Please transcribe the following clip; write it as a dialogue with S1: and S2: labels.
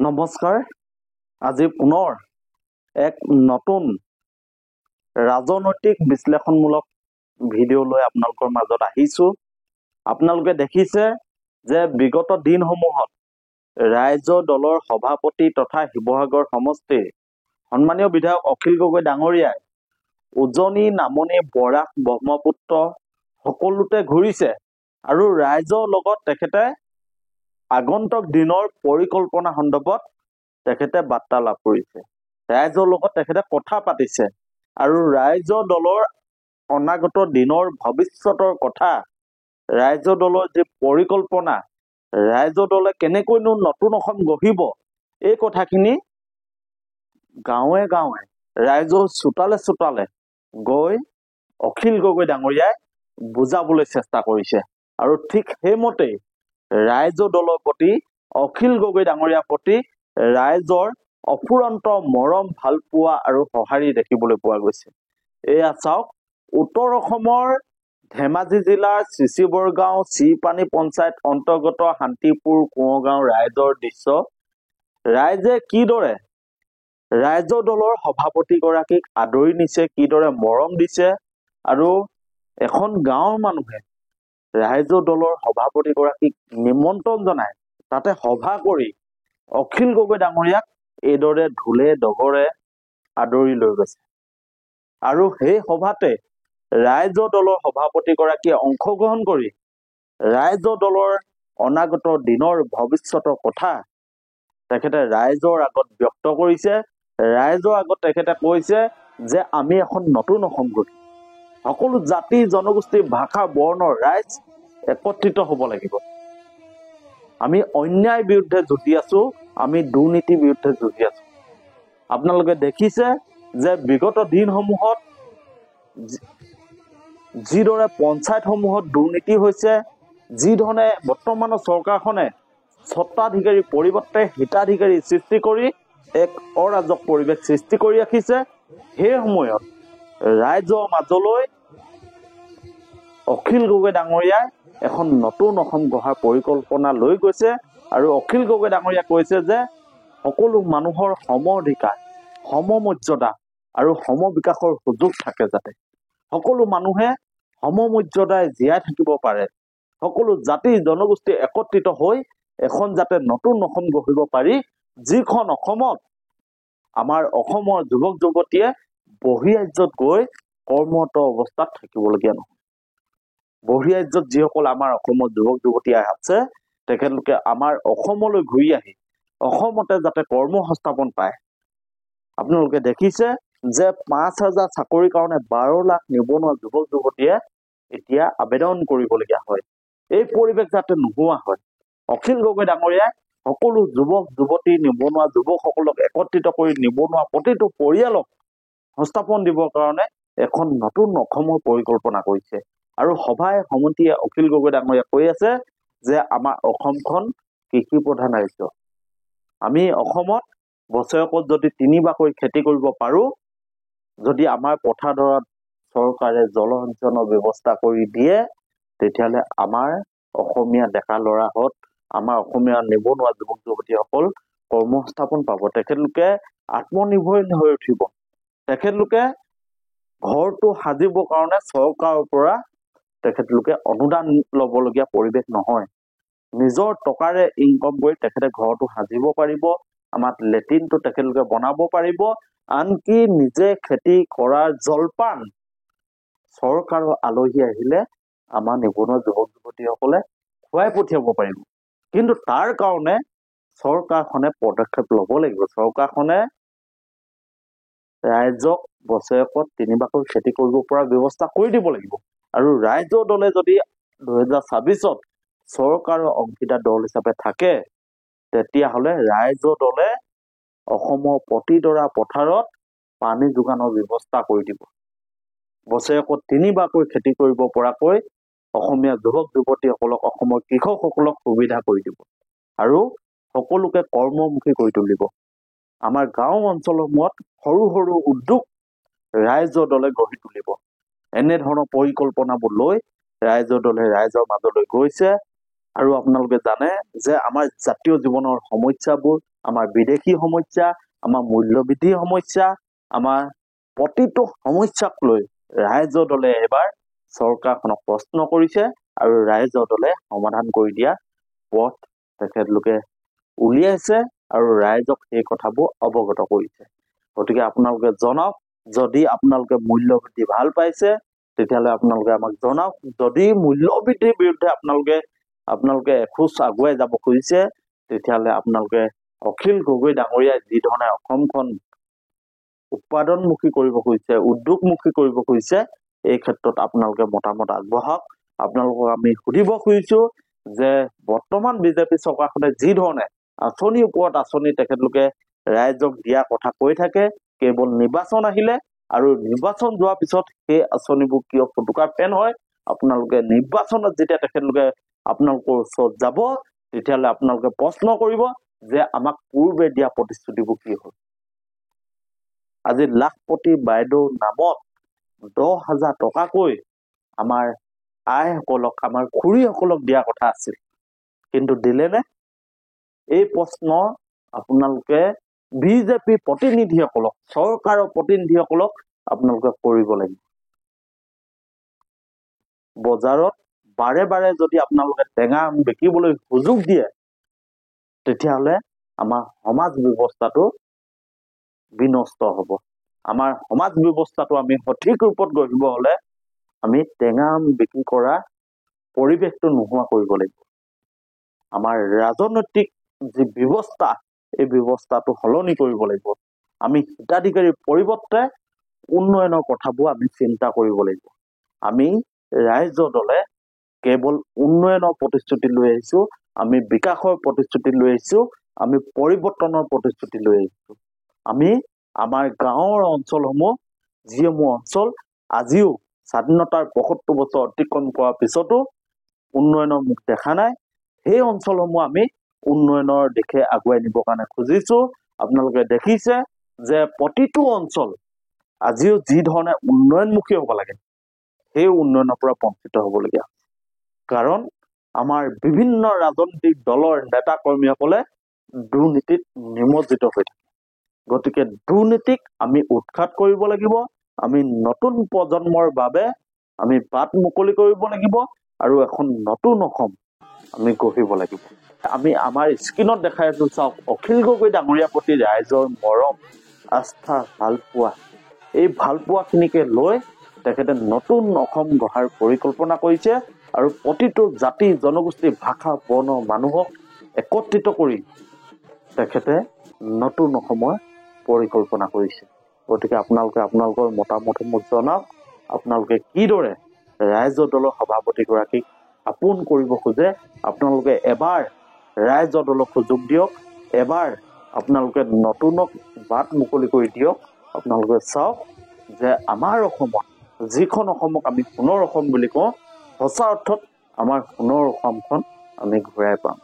S1: নমস্কাৰ। আজি পুনৰ এক নতুন ৰাজনৈতিক বিশ্লেষণমূলক ভিডিঅ' লৈ আপোনালোকৰ মাজত আহিছো। আপোনালোকে দেখিছে যে বিগত দিনসমূহত ৰাইজৰ দলৰ সভাপতি তথা শিৱসাগৰ সমষ্টিৰ সন্মানীয় বিধায়ক অখিল গগৈ ডাঙৰীয়াই উজনি, নামনি, বৰাক, ব্ৰহ্মপুত্ৰ সকলোতে ঘূৰিছে আৰু ৰাইজৰ লগত তেখেতে আগন্তুক দিনৰ পৰিকল্পনা সন্দৰ্ভত তেখেতে বাৰ্তালাপ কৰিছে। ৰাইজৰ লগত তেখেতে কথা পাতিছে আৰু ৰাইজৰ দলৰ অনাগত দিনৰ ভৱিষ্যতৰ কথা, ৰাইজৰ দলৰ যি পৰিকল্পনা, ৰাইজৰ দলে কেনেকৈনো নতুন অসম গঢ়িব, এই কথাখিনি গাঁৱে গাঁৱে ৰাইজৰ চোতালে চোতালে গৈ অখিল গগৈ ডাঙৰীয়াই বুজাবলৈ চেষ্টা কৰিছে। আৰু ঠিক সেইমতেই ৰাইজৰ দলৰ প্ৰতি, অখিল গগৈ ডাঙৰীয়াৰ প্ৰতি ৰাইজৰ অফুৰন্ত মৰম, ভালপোৱা আৰু সঁহাৰি দেখিবলৈ পোৱা গৈছে। এয়া চাওক, উত্তৰ অসমৰ ধেমাজি জিলাৰ চিচিবৰগাঁও চিপানী পঞ্চায়ত অন্তৰ্গত শান্তিপুৰ কোঁৱগাঁও ৰাইজৰ দৃশ্য। ৰাইজে কিদৰে ৰাইজৰ দলৰ সভাপতিগৰাকীক আদৰি নিছে, কিদৰে মৰম দিছে আৰু এখন গাঁৱৰ মানুহে ৰাইজৰ দলৰ সভাপতিগৰাকীক নিমন্ত্ৰণ জনাই তাতে সভা কৰি অখিল গগৈ ডাঙৰীয়াক এইদৰে ঢোলে ডগৰে আদৰি লৈ গৈছে। আৰু সেই সভাতে ৰাইজৰ দলৰ সভাপতিগৰাকীয়ে অংশগ্ৰহণ কৰি ৰাইজৰ দলৰ অনাগত দিনৰ ভৱিষ্যতৰ কথা তেখেতে ৰাইজৰ আগত ব্যক্ত কৰিছে। ৰাইজৰ আগত তেখেতে কৈছে যে আমি এখন নতুন অসম গঢ়িম। সকলো জাতি, জনগোষ্ঠী, ভাষা, বৰ্ণৰ ৰাইজ একত্ৰিত হ'ব লাগিব। আমি অন্যায়ৰ বিৰুদ্ধে যুঁজি আছো, আমি দুৰ্নীতিৰ বিৰুদ্ধে যুঁজি আছো। আপোনালোকে দেখিছে যে বিগত দিনসমূহত যিদৰে পঞ্চায়তসমূহত দুৰ্নীতি হৈছে, যিধৰণে বৰ্তমানৰ চৰকাৰখনে স্বত্বাধিকাৰীৰ পৰিৱৰ্তে হিতাধিকাৰী সৃষ্টি কৰি এক অৰাজক পৰিৱেশ সৃষ্টি কৰি ৰাখিছে, সেই সময়ত ৰাইজৰ মাজলৈ অখিল গগৈ ডাঙৰীয়াই এখন নতুন অসম গঢ়াৰ পৰিকল্পনা লৈ গৈছে। আৰু অখিল গগৈ ডাঙৰীয়াই কৈছে যে সকলো মানুহৰ সম অধিকাৰ, সমমৰ্যাদা আৰু সমবিকাশৰ সুযোগ থাকে, যাতে সকলো মানুহে সমমৰ্যাদাৰে জীয়াই থাকিব পাৰে, সকলো জাতি জনগোষ্ঠী একত্ৰিত হৈ এখন যাতে নতুন অসম গঢ়িব পাৰি, যিখন অসমত আমাৰ অসমৰ যুৱক যুৱতীয়ে বহিৰাজ্যত গৈ কৰ্মৰত অৱস্থাত থাকিবলগীয়া নহয়। বহিৰাজ্যত যিসকল আমাৰ অসমৰ যুৱক যুৱতী আছে, তেখেতলোকে আমাৰ অসমলৈ ঘূৰি আহি অসমতে যাতে কৰ্ম সংস্থাপন পায়। আপোনালোকে দেখিছে যে 5,000 চাকৰিৰ কাৰণে 12 লাখ নিবনুৱা যুৱক যুৱতীয়ে এতিয়া আবেদন কৰিবলগীয়া হয়। এই পৰিৱেশ যাতে নোহোৱা হয়, অখিল গগৈ ডাঙৰীয়াই সকলো যুৱক যুৱতী, নিবনুৱা যুৱকসকলক একত্ৰিত কৰি নিবনুৱা প্ৰতিটো পৰিয়ালক সংস্থাপন দিবৰ কাৰণে এখন নতুন অসমৰ পৰিকল্পনা কৰিছে। আৰু সভাই সমিতিয়ে অখিল গগৈ ডাঙৰীয়াই কৈ আছে যে আমাৰ অসমখন কৃষি প্ৰধান ৰাজ্য। আমি অসমত বছৰেকত যদি 3 বাৰকৈ খেতি কৰিব পাৰো, যদি আমাৰ পথাৰডৰাত চৰকাৰে জলসিঞ্চনৰ ব্যৱস্থা কৰি দিয়ে, তেতিয়াহ'লে আমাৰ অসমীয়া ডেকা ল'ৰাহঁত, আমাৰ অসমীয়া নিবনুৱা যুৱক যুৱতীসকল কৰ্মসংস্থাপন পাব। তেখেতলোকে আত্মনিৰ্ভৰশীল হৈ উঠিব। তেখেতলোকে ঘৰটো সাজিবৰ কাৰণে চৰকাৰৰ পৰা তেখেতলোকে অনুদান ল'বলগীয়া পৰিৱেশ নহয়। নিজৰ টকাৰে ইনকম কৰি তেখেতে ঘৰটো সাজিব পাৰিব, আমাৰ লেট্ৰিনটো তেখেতলোকে বনাব পাৰিব, আনকি নিজে খেতি কৰাৰ জলপান চৰকাৰৰ আলহী আহিলে আমাৰ নিবনুৱা যুৱক যুৱতীসকলে খুৱাই পঠিয়াব পাৰিব। কিন্তু তাৰ কাৰণে চৰকাৰখনে পদক্ষেপ ল'ব লাগিব। চৰকাৰখনে ৰাইজক বছৰেকত 3 বাৰকৈ খেতি কৰিব পৰা ব্যৱস্থা কৰি দিব লাগিব। আৰু ৰাইজৰ দলে যদি 2026ত চৰকাৰৰ অংশীদাৰ দল হিচাপে থাকে, তেতিয়াহ'লে ৰাইজৰ দলে অসমৰ প্ৰতিডৰা পথাৰত পানী যোগানৰ ব্যৱস্থা কৰি দিব। বছৰেকত 3 বাৰকৈ খেতি কৰিব পৰাকৈ অসমীয়া যুৱক যুৱতীসকলক, অসমৰ কৃষকসকলক সুবিধা কৰি দিব আৰু সকলোকে কৰ্মমুখী কৰি তুলিব। আমাৰ গাঁও অঞ্চলসমূহত সৰু সৰু উদ্যোগ ৰাইজৰ দলে গঢ়ি তুলিব। এনেধৰণৰ পৰিকল্পনাবোৰ লৈ ৰাইজৰ দলে ৰাইজৰ মাজলৈ গৈছে আৰু আপোনালোকে জানে যে আমাৰ জাতীয় জীৱনৰ সমস্যাবোৰ, আমাৰ বিদেশী সমস্যা, আমাৰ মূল্যবৃদ্ধি সমস্যা, আমাৰ প্ৰতিটো সমস্যাক লৈ ৰাইজৰ দলে এবাৰ চৰকাৰখনক প্ৰশ্ন কৰিছে আৰু ৰাইজৰ দলে সমাধান কৰি দিয়া পথ তেখেতলোকে উলিয়াইছে আৰু ৰাইজক এই কথাবোৰ অৱগত কৰিছে। গতিকে আপোনালোকে জনাওক, যদি আপোনালোকে মূল্যবৃদ্ধি ভাল পাইছে তেতিয়াহ'লে আপোনালোকে আমাক জনাওক। যদি মূল্যবৃদ্ধিৰ বিৰুদ্ধে আপোনালোকে এখোজ আগুৱাই যাব খুজিছে তেতিয়াহ'লে আপোনালোকে অখিল গগৈ ডাঙৰীয়াই যি ধৰণে অসমখন উৎপাদনমুখী কৰিব খুজিছে, উদ্যোগমুখী কৰিব খুজিছে, এই ক্ষেত্ৰত আপোনালোকে মতামত আগবঢ়াওক। আপোনালোকক আমি সুধিব খুজিছো যে বৰ্তমান বিজেপি চৰকাৰখনে যি ধৰণে আঁচনিৰ ওপৰত আঁচনি তেখেতলোকে ৰাইজক দিয়া কথা কৈ থাকে, কেৱল নিৰ্বাচন আহিলে আৰু নিৰ্বাচন যোৱাৰ পিছত সেই আঁচনিবোৰ কিয় ফটুকাৰ ফেন হয়। আপোনালোকে নিৰ্বাচনত যেতিয়া তেখেতলোকে আপোনালোকৰ ওচৰত যাব তেতিয়াহ'লে আপোনালোকে প্ৰশ্ন কৰিব যে আমাক পূৰ্বে দিয়া প্ৰতিশ্ৰুতিবোৰ কি হ'ল। আজি লাখপতি বাইদেউৰ নামত 10,000 টকাকৈ আমাৰ আইসকলক, আমাৰ খুৰীসকলক দিয়া কথা আছিল, কিন্তু দিলেনে? এই প্ৰশ্ন আপোনালোকে বিজেপি প্ৰতিনিধিসকলক, চৰকাৰৰ প্ৰতিনিধিসকলক আপোনালোকে কৰিব লাগিব। বজাৰত বাৰে বাৰে যদি আপোনালোকে টেঙা আম বিকিবলৈ সুযোগ দিয়ে তেতিয়াহ'লে আমাৰ সমাজ ব্যৱস্থাটো বিনষ্ট হ'ব। আমাৰ সমাজ ব্যৱস্থাটো আমি সঠিক ৰূপত গঢ়িব হ'লে আমি টেঙা আম বিক্ৰী কৰা পৰিৱেশটো নোহোৱা কৰিব লাগিব। আমাৰ ৰাজনৈতিক যি ব্যৱস্থা, এই ব্যৱস্থাটো সলনি কৰিব লাগিব। আমি হিতাধিকাৰীৰ পৰিৱৰ্তে উন্নয়নৰ কথাবোৰ আমি চিন্তা কৰিব লাগিব। আমি ৰাইজৰ দলে কেৱল উন্নয়নৰ প্ৰতিশ্ৰুতি লৈ আহিছো, আমি বিকাশৰ প্ৰতিশ্ৰুতি লৈ আহিছো, আমি পৰিৱৰ্তনৰ প্ৰতিশ্ৰুতি লৈ আহিছো। আমি আমাৰ গাঁৱৰ অঞ্চলসমূহ, যিসমূহ অঞ্চল আজিও স্বাধীনতাৰ ৭৫ বছৰ অতিক্ৰম কৰাৰ পিছতো উন্নয়নৰ মুখ দেখা নাই, সেই অঞ্চলসমূহ আমি উন্নয়নৰ দিশে আগুৱাই নিবৰ কাৰণে খুজিছো। আপোনালোকে দেখিছে যে প্ৰতিটো অঞ্চল আজিও যি ধৰণে উন্নয়নমুখী হ'ব লাগে সেই উন্নয়নৰ পৰা বঞ্চিত হ'বলগীয়া হৈছে। কাৰণ আমাৰ বিভিন্ন ৰাজনৈতিক দলৰ নেতা কৰ্মীসকলে দুৰ্নীতিত নিমজ্জিত হৈ থাকে। গতিকে দুৰ্নীতিক আমি উৎখাত কৰিব লাগিব। আমি নতুন প্ৰজন্মৰ বাবে আমি বাট মুকলি কৰিব লাগিব আৰু এখন নতুন অসম আমি গঢ়িব লাগিব। আমি আমাৰ স্ক্ৰীণত দেখাই আছো, চাওক, অখিল গগৈ ডাঙৰীয়াৰ প্ৰতি ৰাইজৰ মৰম, আস্থা, ভালপোৱা, এই ভালপোৱাখিনিকে লৈ তেখেতে নতুন অসম গঢ়াৰ পৰিকল্পনা কৰিছে আৰু প্ৰতিটো জাতি, জনগোষ্ঠী, ভাষা, বৰ্ণ মানুহক একত্ৰিত কৰি তেখেতে নতুন অসমৰ পৰিকল্পনা কৰিছে। গতিকে আপোনালোকে আপোনালোকৰ মতামতসমূহ জনাওক। আপোনালোকে কিদৰে ৰাইজৰ দলৰ সভাপতিগৰাকীক আপোন কৰিব খোজে। আপোনালোকে এবাৰ ৰাইজৰ দলক সুযোগ দিয়ক, এবাৰ আপোনালোকে নতুনক বাট মুকলি কৰি দিয়ক। আপোনালোকে চাওক যে আমাৰ অসমত, যিখন অসমক আমি সোণৰ অসম বুলি কওঁ, সঁচা অৰ্থত আমাৰ সোণৰ অসমখন আমি ঘূৰাই পাম।